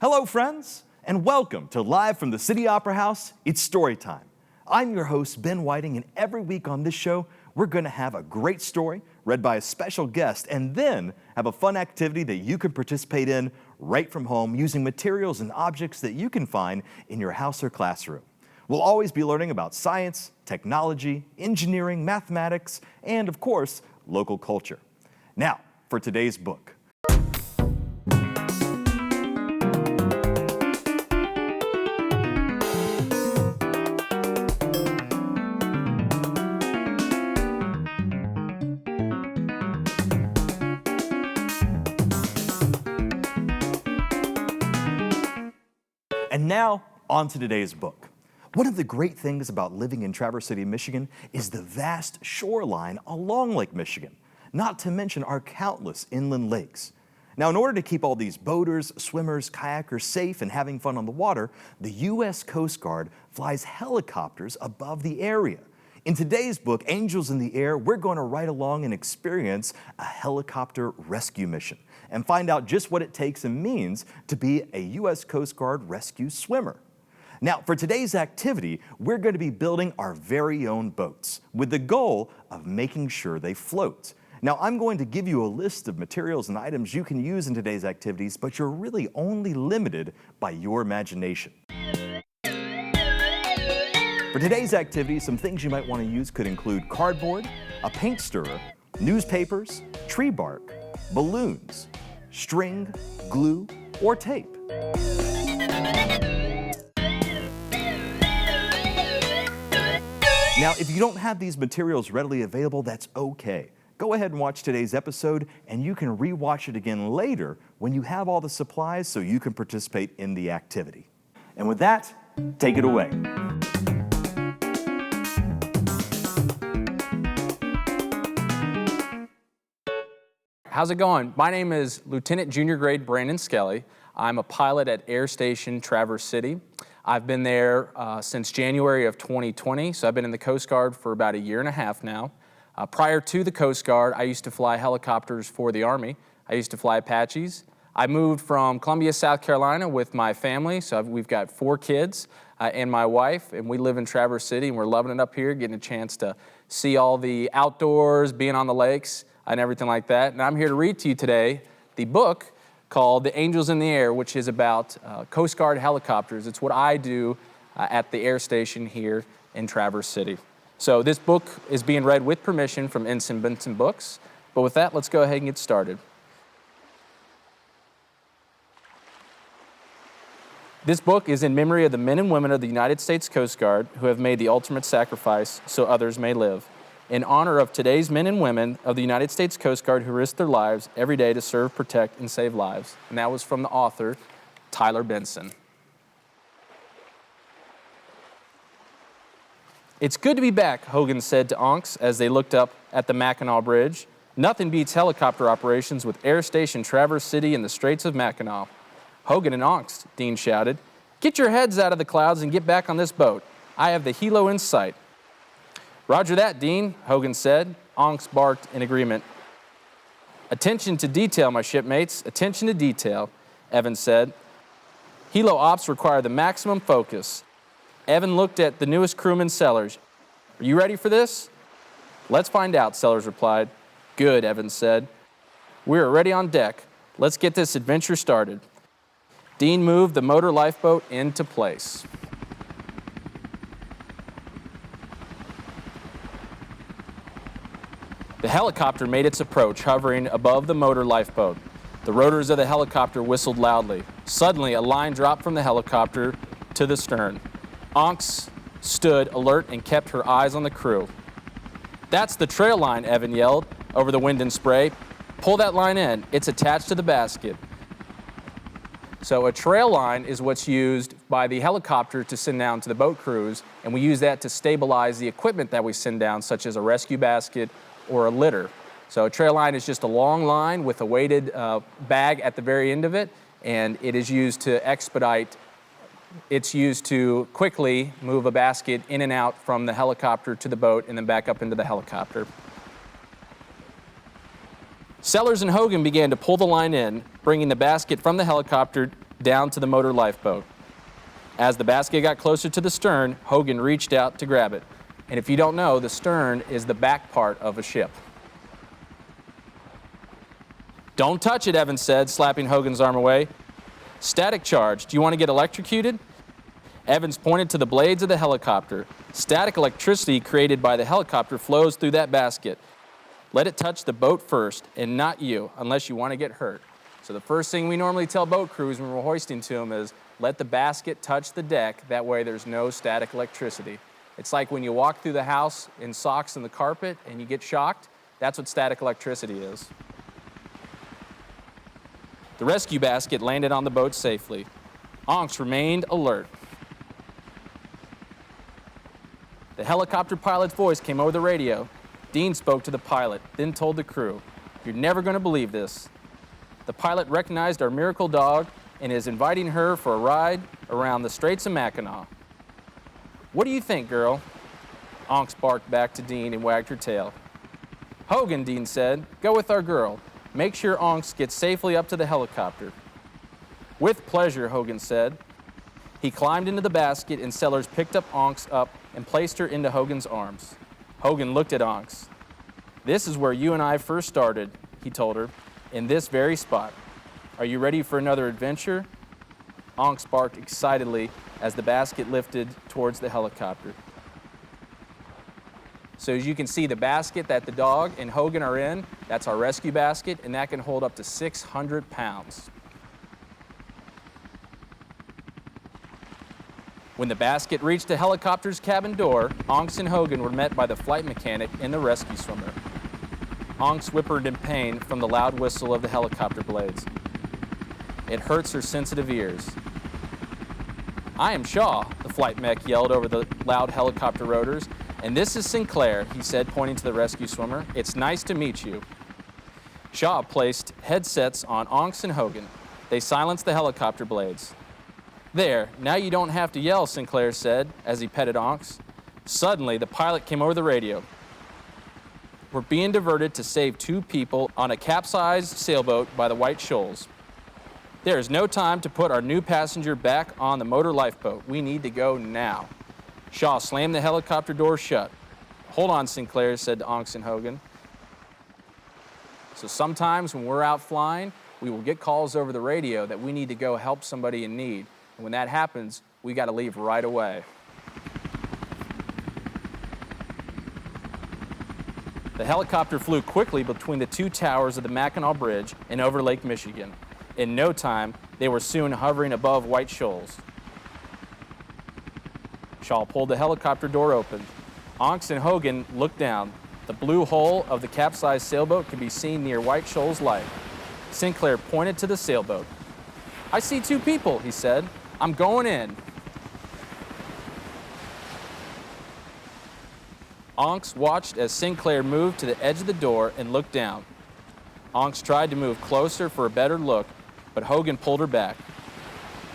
Hello, friends, and welcome to Live from the City Opera House, it's Storytime. I'm your host, Ben Whiting, and every week on this show, we're going to have a great story read by a special guest and then have a fun activity that you can participate in right from home using materials and objects that you can find in your house or classroom. We'll always be learning about science, technology, engineering, mathematics, and of course, local culture. Now, for today's book. And now, on to today's book. One of the great things about living in Traverse City, Michigan is the vast shoreline along Lake Michigan, not to mention our countless inland lakes. Now, in order to keep all these boaters, swimmers, kayakers safe and having fun on the water, the U.S. Coast Guard flies helicopters above the area. In today's book, Angels in the Air, we're going to ride along and experience a helicopter rescue mission and find out just what it takes and means to be a U.S. Coast Guard rescue swimmer. Now, for today's activity, we're going to be building our very own boats with the goal of making sure they float. Now, I'm going to give you a list of materials and items you can use in today's activities, but you're really only limited by your imagination. For today's activity, some things you might want to use could include cardboard, a paint stirrer, newspapers, tree bark, balloons, string, glue, or tape. Now, if you don't have these materials readily available, that's okay. Go ahead and watch today's episode, and you can re-watch it again later when you have all the supplies so you can participate in the activity. And with that, take it away. How's it going? My name is Lieutenant Junior Grade Brandon Skelly. I'm a pilot at Air Station Traverse City. I've been there since January of 2020, so I've been in the Coast Guard for about a year and a half now. Prior to the Coast Guard, I used to fly helicopters for the Army. I used to fly Apaches. I moved from Columbia, South Carolina with my family, so we've got 4 kids and my wife, and we live in Traverse City, and we're loving it up here, getting a chance to see all the outdoors, being on the lakes, and everything like that. And I'm here to read to you today the book called The Angels in the Air, which is about Coast Guard helicopters. It's what I do at the air station here in Traverse City. So this book is being read with permission from Ensign Benson Books. But with that, let's go ahead and get started. This book is in memory of the men and women of the United States Coast Guard who have made the ultimate sacrifice so others may live. In honor of today's men and women of the United States Coast Guard who risk their lives every day to serve, protect, and save lives. And that was from the author, Tyler Benson. It's good to be back, Hogan said to Onks as they looked up at the Mackinac Bridge. Nothing beats helicopter operations with Air Station Traverse City in the Straits of Mackinac. Hogan and Onks, Dean shouted. Get your heads out of the clouds and get back on this boat. I have the helo in sight. Roger that, Dean, Hogan said. Onks barked in agreement. Attention to detail, my shipmates. Attention to detail, Evan said. Helo ops require the maximum focus. Evan looked at the newest crewman, Sellers. Are you ready for this? Let's find out, Sellers replied. Good, Evan said. We're ready on deck. Let's get this adventure started. Dean moved the motor lifeboat into place. The helicopter made its approach, hovering above the motor lifeboat. The rotors of the helicopter whistled loudly. Suddenly, a line dropped from the helicopter to the stern. Onks stood alert and kept her eyes on the crew. That's the trail line, Evan yelled over the wind and spray. Pull that line in. It's attached to the basket. So a trail line is what's used by the helicopter to send down to the boat crews, and we use that to stabilize the equipment that we send down, such as a rescue basket or a litter. So a trail line is just a long line with a weighted bag at the very end of it, and it is used to expedite. It's used to quickly move a basket in and out from the helicopter to the boat and then back up into the helicopter. Sellers and Hogan began to pull the line in, bringing the basket from the helicopter down to the motor lifeboat. As the basket got closer to the stern, Hogan reached out to grab it. And if you don't know, the stern is the back part of a ship. "Don't touch it," Evans said, slapping Hogan's arm away. "Static charge. Do you want to get electrocuted?" Evans pointed to the blades of the helicopter. "Static electricity created by the helicopter flows through that basket. Let it touch the boat first, and not you, unless you want to get hurt." So the first thing we normally tell boat crews when we're hoisting to them is, let the basket touch the deck. That way there's no static electricity. It's like when you walk through the house in socks in the carpet and you get shocked. That's what static electricity is. The rescue basket landed on the boat safely. Onks remained alert. The helicopter pilot's voice came over the radio. Dean spoke to the pilot, then told the crew, "You're never going to believe this. The pilot recognized our miracle dog and is inviting her for a ride around the Straits of Mackinac." "What do you think, girl?" Onks barked back to Dean and wagged her tail. "Hogan," Dean said, "go with our girl. Make sure Onks gets safely up to the helicopter." "With pleasure," Hogan said. He climbed into the basket and Sellers picked up Onks up and placed her into Hogan's arms. Hogan looked at Onks. "This is where you and I first started," he told her, "in this very spot. Are you ready for another adventure?" Onks barked excitedly as the basket lifted towards the helicopter. So as you can see, the basket that the dog and Hogan are in, that's our rescue basket, and that can hold up to 600 pounds. When the basket reached the helicopter's cabin door, Onks and Hogan were met by the flight mechanic and the rescue swimmer. Onks whimpered in pain from the loud whistle of the helicopter blades. It hurts her sensitive ears. "I am Shaw," the flight mech yelled over the loud helicopter rotors. "And this is Sinclair," he said, pointing to the rescue swimmer. "It's nice to meet you." Shaw placed headsets on Onks and Hogan. They silenced the helicopter blades. "There, now you don't have to yell," Sinclair said as he petted Onks. Suddenly, the pilot came over the radio. "We're being diverted to save 2 people on a capsized sailboat by the White Shoals. There is no time to put our new passenger back on the motor lifeboat. We need to go now." Shaw slammed the helicopter door shut. "Hold on," Sinclair said to Onks and Hogan. So sometimes when we're out flying, we will get calls over the radio that we need to go help somebody in need. And when that happens, we got to leave right away. The helicopter flew quickly between the 2 towers of the Mackinac Bridge and over Lake Michigan. In no time, they were soon hovering above White Shoals. Shaw pulled the helicopter door open. Onks and Hogan looked down. The blue hull of the capsized sailboat could be seen near White Shoals Light. Sinclair pointed to the sailboat. "I see 2 people," he said. "I'm going in." Onks watched as Sinclair moved to the edge of the door and looked down. Onks tried to move closer for a better look, but Hogan pulled her back.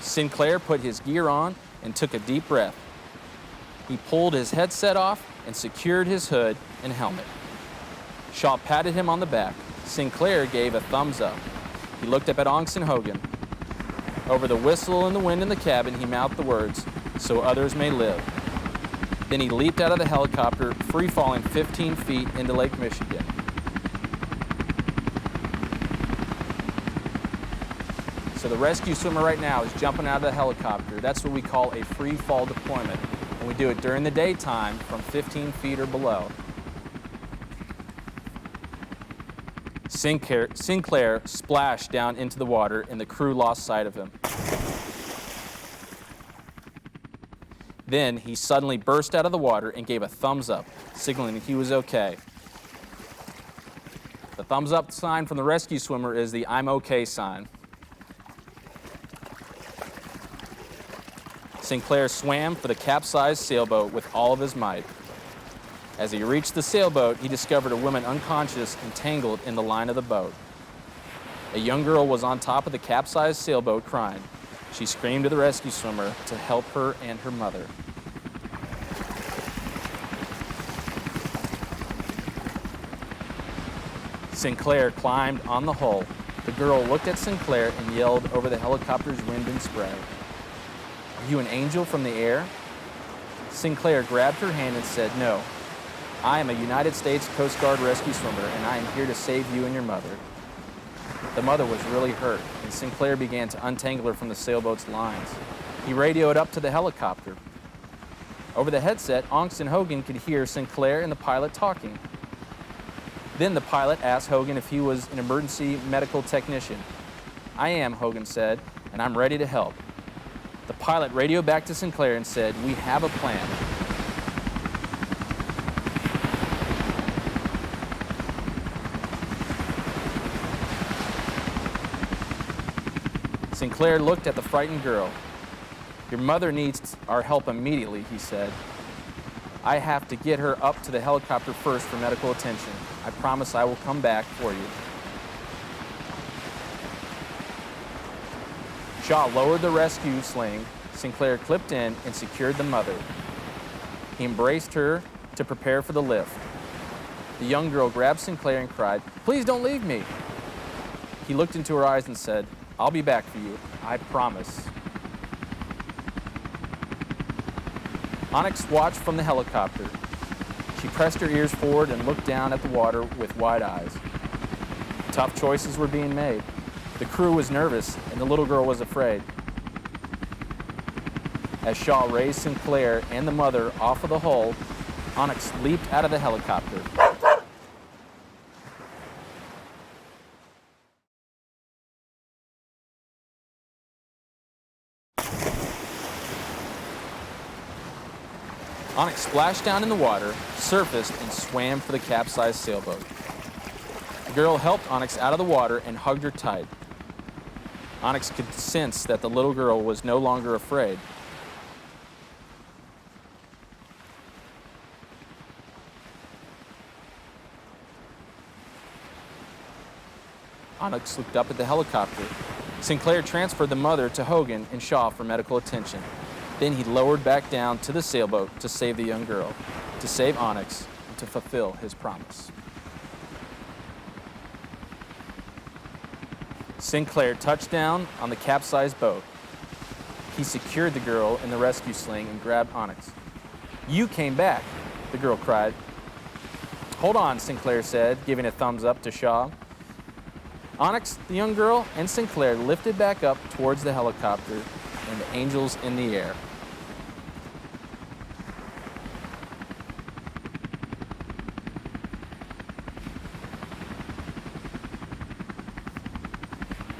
Sinclair put his gear on and took a deep breath. He pulled his headset off and secured his hood and helmet. Shaw patted him on the back. Sinclair gave a thumbs up. He looked up at Onks and Hogan. Over the whistle and the wind in the cabin, he mouthed the words, "So others may live." Then he leaped out of the helicopter, free-falling 15 feet into Lake Michigan. So the rescue swimmer right now is jumping out of the helicopter. That's what we call a free fall deployment. And we do it during the daytime from 15 feet or below. Sinclair splashed down into the water and the crew lost sight of him. Then he suddenly burst out of the water and gave a thumbs up, signaling he was okay. The thumbs up sign from the rescue swimmer is the "I'm okay" sign. Sinclair swam for the capsized sailboat with all of his might. As he reached the sailboat, he discovered a woman unconscious and tangled in the line of the boat. A young girl was on top of the capsized sailboat crying. She screamed to the rescue swimmer to help her and her mother. Sinclair climbed on the hull. The girl looked at Sinclair and yelled over the helicopter's wind and spray, "Are you an angel from the air?" Sinclair grabbed her hand and said, "No, I am a United States Coast Guard rescue swimmer, and I am here to save you and your mother." The mother was really hurt, and Sinclair began to untangle her from the sailboat's lines. He radioed up to the helicopter. Over the headset, Onyx and Hogan could hear Sinclair and the pilot talking. Then the pilot asked Hogan if he was an emergency medical technician. "I am," Hogan said, "and I'm ready to help." The pilot radioed back to Sinclair and said, "We have a plan." Sinclair looked at the frightened girl. "Your mother needs our help immediately," he said. "I have to get her up to the helicopter first for medical attention. I promise I will come back for you." Shaw lowered the rescue sling. Sinclair clipped in and secured the mother. He embraced her to prepare for the lift. The young girl grabbed Sinclair and cried, "Please don't leave me." He looked into her eyes and said, "I'll be back for you. I promise." Onyx watched from the helicopter. She pressed her ears forward and looked down at the water with wide eyes. Tough choices were being made. The crew was nervous, and the little girl was afraid. As Shaw raised Sinclair and the mother off of the hull, Onyx leaped out of the helicopter. Onyx splashed down in the water, surfaced, and swam for the capsized sailboat. The girl helped Onyx out of the water and hugged her tight. Onyx could sense that the little girl was no longer afraid. Onyx looked up at the helicopter. Sinclair transferred the mother to Hogan and Shaw for medical attention. Then he lowered back down to the sailboat to save the young girl, to save Onyx, and to fulfill his promise. Sinclair touched down on the capsized boat. He secured the girl in the rescue sling and grabbed Onyx. "You came back," the girl cried. "Hold on," Sinclair said, giving a thumbs up to Shaw. Onyx, the young girl, and Sinclair lifted back up towards the helicopter and the angels in the air.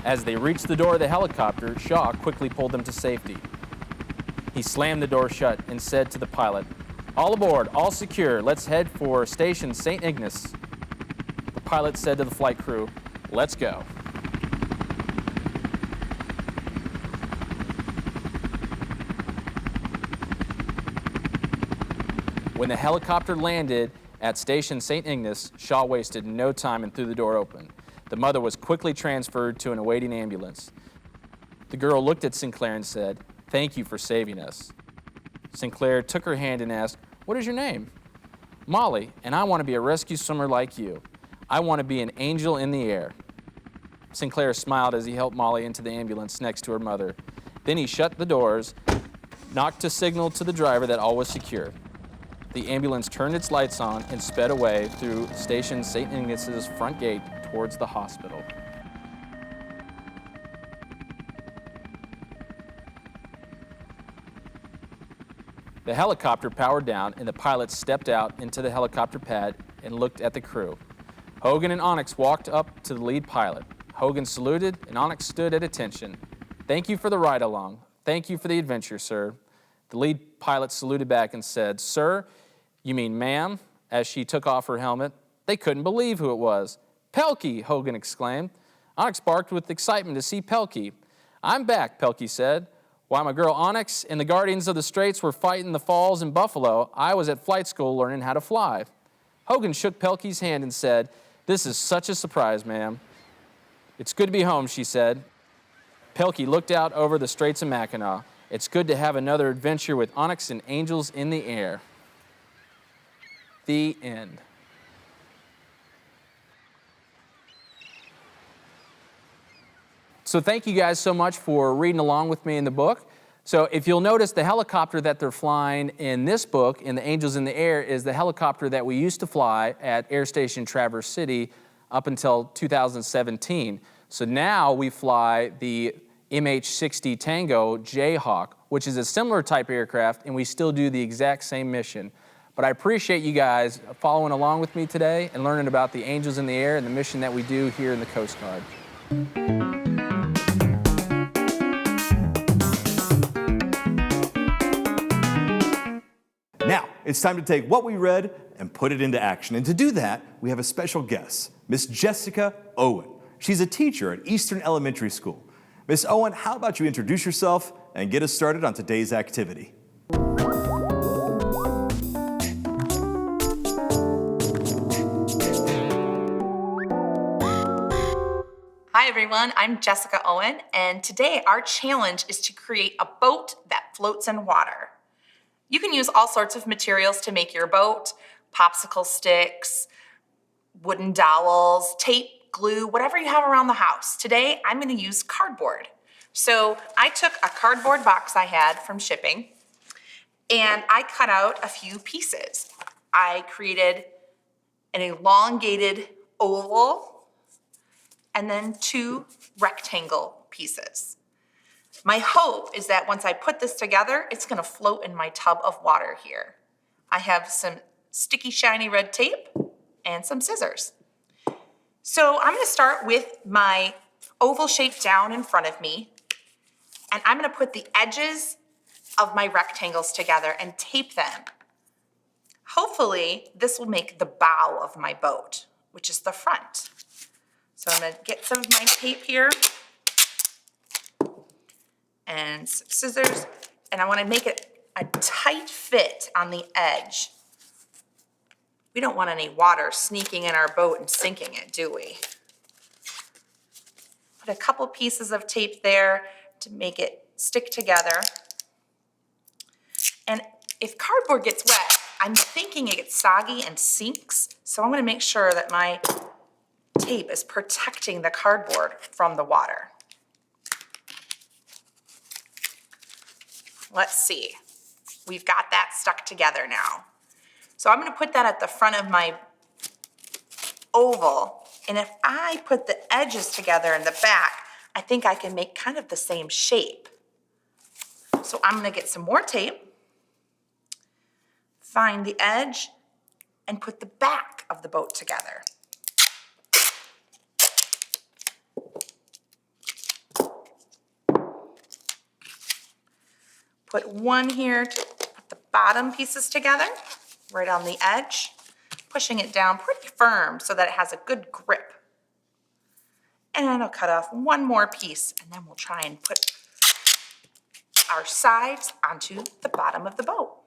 As they reached the door of the helicopter, Shaw quickly pulled them to safety. He slammed the door shut and said to the pilot, "All aboard, all secure. Let's head for Station St. Ignace." The pilot said to the flight crew, "Let's go." When the helicopter landed at Station St. Ignace, Shaw wasted no time and threw the door open. The mother was quickly transferred to an awaiting ambulance. The girl looked at Sinclair and said, "Thank you for saving us." Sinclair took her hand and asked, "What is your name?" "Molly, and I want to be a rescue swimmer like you. I want to be an angel in the air." Sinclair smiled as he helped Molly into the ambulance next to her mother. Then he shut the doors, knocked a signal to the driver that all was secure. The ambulance turned its lights on and sped away through Station St. Ignace's front gate towards the hospital. The helicopter powered down, and the pilot stepped out into the helicopter pad and looked at the crew. Hogan and Onyx walked up to the lead pilot. Hogan saluted, and Onyx stood at attention. "Thank you for the ride along. Thank you for the adventure, sir." The lead pilot saluted back and said, "Sir, you mean ma'am," as she took off her helmet. They couldn't believe who it was. "Pelkey!" Hogan exclaimed. Onyx barked with excitement to see Pelkey. "I'm back," Pelkey said. "While my girl Onyx and the Guardians of the Straits were fighting the falls in Buffalo, I was at flight school learning how to fly." Hogan shook Pelkey's hand and said, "This is such a surprise, ma'am." "It's good to be home," she said. Pelkey looked out over the Straits of Mackinac. "It's good to have another adventure with Onyx and angels in the air." The end. So thank you guys so much for reading along with me in the book. So if you'll notice, the helicopter that they're flying in this book, in The Angels in the Air, is the helicopter that we used to fly at Air Station Traverse City up until 2017. So now we fly the MH-60 Tango Jayhawk, which is a similar type aircraft, and we still do the exact same mission. But I appreciate you guys following along with me today and learning about the Angels in the Air and the mission that we do here in the Coast Guard. Now, it's time to take what we read and put it into action. And to do that, we have a special guest, Miss Jessica Owen. She's a teacher at Eastern Elementary School. Miss Owen, how about you introduce yourself and get us started on today's activity? Hi everyone, I'm Jessica Owen, and today our challenge is to create a boat that floats in water. You can use all sorts of materials to make your boat: popsicle sticks, wooden dowels, tape, glue, whatever you have around the house. Today, I'm going to use cardboard. So I took a cardboard box I had from shipping, and I cut out a few pieces. I created an elongated oval and then 2 rectangle pieces. My hope is that once I put this together, it's going to float in my tub of water here. I have some sticky, shiny red tape and some scissors. So I'm going to start with my oval shape down in front of me, and I'm going to put the edges of my rectangles together and tape them. Hopefully, this will make the bow of my boat, which is the front. So I'm going to get some of my tape here and some scissors, and I want to make it a tight fit on the edge. We don't want any water sneaking in our boat and sinking it, do we? Put a couple pieces of tape there to make it stick together. And if cardboard gets wet, I'm thinking it gets soggy and sinks, so I'm going to make sure that my tape is protecting the cardboard from the water. Let's see. We've got that stuck together now. So I'm going to put that at the front of my oval, and if I put the edges together in the back, I think I can make kind of the same shape. So I'm going to get some more tape, find the edge, and put the back of the boat together. Put one here to put the bottom pieces together, right on the edge, pushing it down pretty firm so that it has a good grip. And then I'll cut off one more piece, and then we'll try and put our sides onto the bottom of the boat.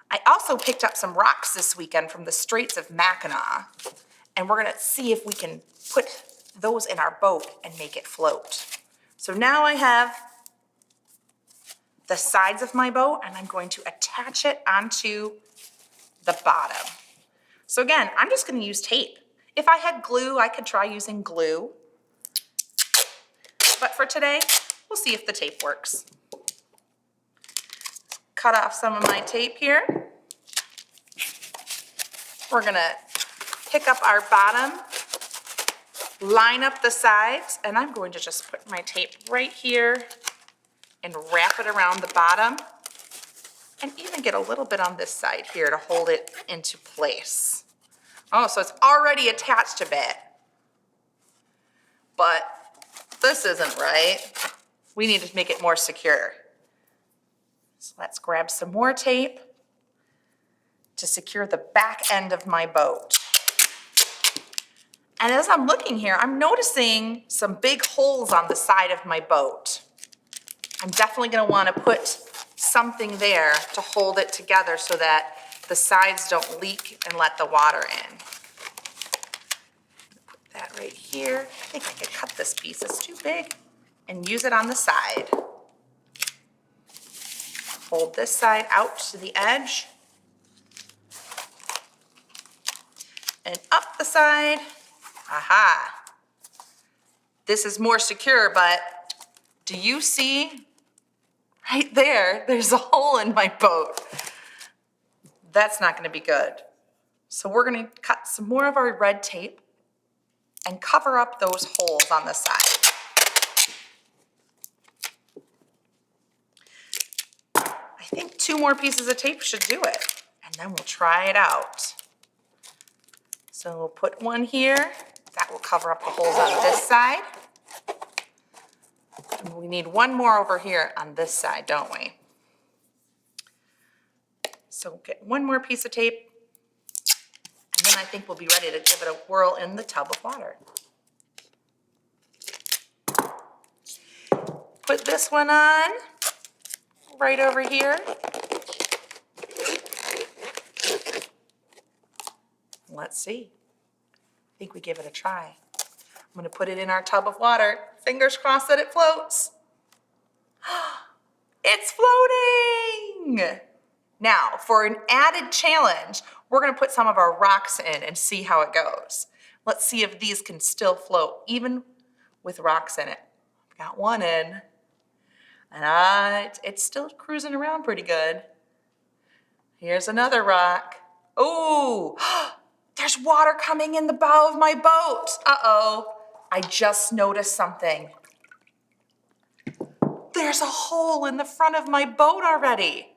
I also picked up some rocks this weekend from the Straits of Mackinac, and we're gonna see if we can put those in our boat and make it float. So now I have the sides of my boat, and I'm going to attach it onto the bottom. So again, I'm just going to use tape. If I had glue, I could try using glue. But for today, we'll see if the tape works. Cut off some of my tape here. We're going to pick up our bottom, line up the sides, and I'm going to just put my tape right here and wrap it around the bottom, and even get a little bit on this side here to hold it into place. Oh, so it's already attached a bit, but this isn't right. We need to make it more secure. So let's grab some more tape to secure the back end of my boat. And as I'm looking here, I'm noticing some big holes on the side of my boat. I'm definitely going to want to put something there to hold it together so that the sides don't leak and let the water in. Put that right here. I think I could cut this piece. It's too big. And use it on the side. Hold this side out to the edge. And up the side. Aha. This is more secure, but do you see right there, there's a hole in my boat. That's not gonna be good. So we're gonna cut some more of our red tape and cover up those holes on the side. I think 2 more pieces of tape should do it, and then we'll try it out. So we'll put one here. That will cover up the holes on this side. And we need one more over here on this side, don't we? So we'll get one more piece of tape, and then I think we'll be ready to give it a whirl in the tub of water. Put this one on right over here. Let's see. I think we give it a try. I'm gonna put it in our tub of water. Fingers crossed that it floats. It's floating! Now, for an added challenge, we're gonna put some of our rocks in and see how it goes. Let's see if these can still float, even with rocks in it. I've got one in, and it's still cruising around pretty good. Here's another rock. Ooh, there's water coming in the bow of my boat. Uh-oh, I just noticed something. There's a hole in the front of my boat already.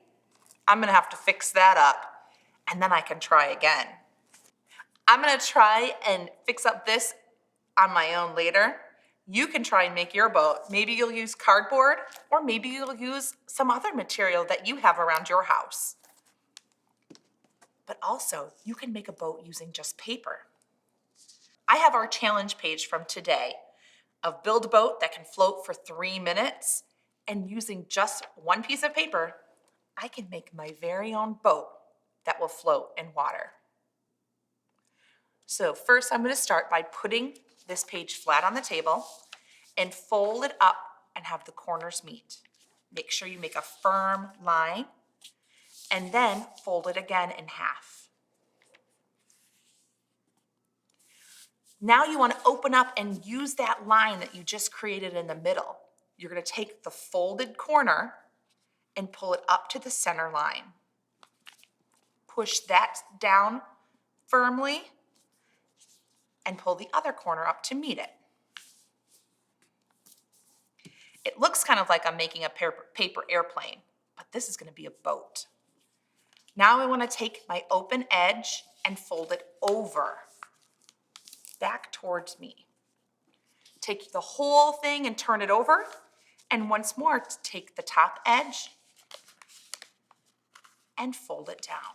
I'm gonna have to fix that up, and then I can try again. I'm gonna try and fix up this on my own later. You can try and make your boat. Maybe you'll use cardboard, or maybe you'll use some other material that you have around your house. But also, you can make a boat using just paper. I have our challenge page from today of build a boat that can float for 3 minutes, and using just one piece of paper, I can make my very own boat that will float in water. So first I'm going to start by putting this page flat on the table and fold it up and have the corners meet. Make sure you make a firm line and then fold it again in half. Now you want to open up and use that line that you just created in the middle. You're going to take the folded corner and pull it up to the center line. Push that down firmly and pull the other corner up to meet it. It looks kind of like I'm making a paper airplane, but this is going to be a boat. Now I want to take my open edge and fold it over, back towards me. Take the whole thing and turn it over, and once more take the top edge and fold it down.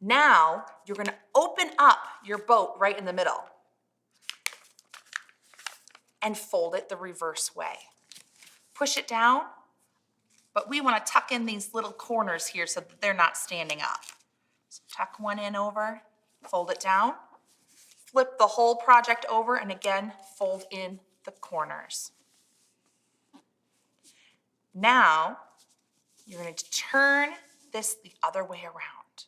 Now you're going to open up your boat right in the middle and fold it the reverse way. Push it down, but we want to tuck in these little corners here so that they're not standing up. So tuck one in over, fold it down, flip the whole project over, and again, fold in the corners. Now, you're going to turn this the other way around.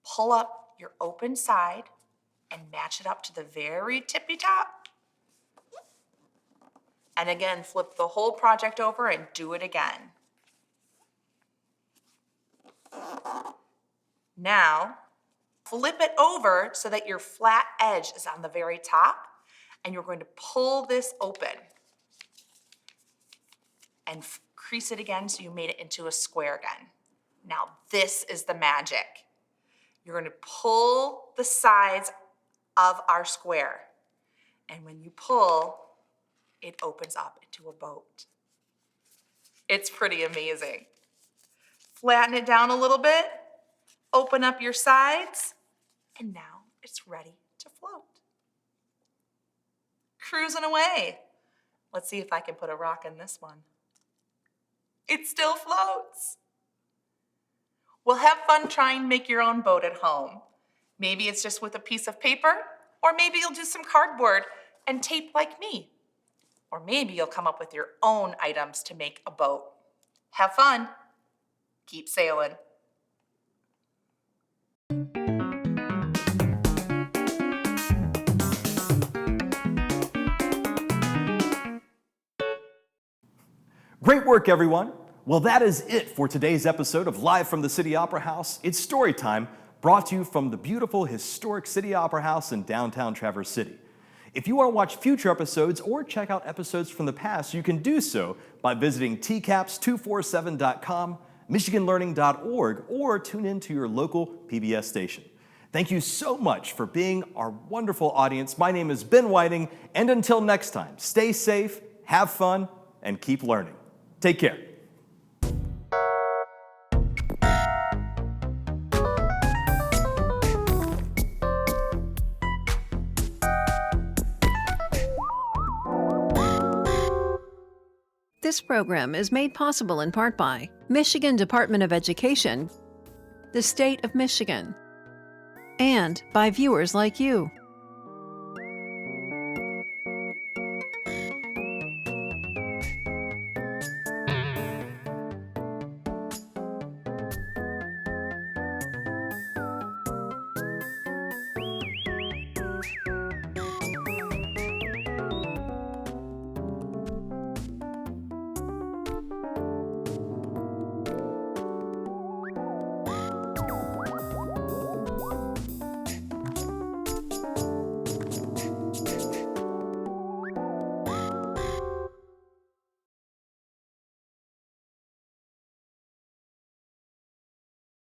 Pull up your open side and match it up to the very tippy top. And again, flip the whole project over and do it again. Now, flip it over so that your flat edge is on the very top, and you're going to pull this open and crease it again so you made it into a square again. Now, this is the magic. You're going to pull the sides of our square, and when you pull, it opens up into a boat. It's pretty amazing. Flatten it down a little bit, open up your sides, and now it's ready to float. Cruising away. Let's see if I can put a rock in this one. It still floats. Well, have fun trying to make your own boat at home. Maybe it's just with a piece of paper, or maybe you'll do some cardboard and tape like me. Or maybe you'll come up with your own items to make a boat. Have fun. Keep sailing. Great work, everyone. Well, that is it for today's episode of Live from the City Opera House. It's Storytime, brought to you from the beautiful historic City Opera House in downtown Traverse City. If you want to watch future episodes or check out episodes from the past, you can do so by visiting tcaps247.com, michiganlearning.org, or tune in to your local PBS station. Thank you so much for being our wonderful audience. My name is Ben Whiting, and until next time, stay safe, have fun, and keep learning. Take care. This program is made possible in part by Michigan Department of Education, the State of Michigan, and by viewers like you.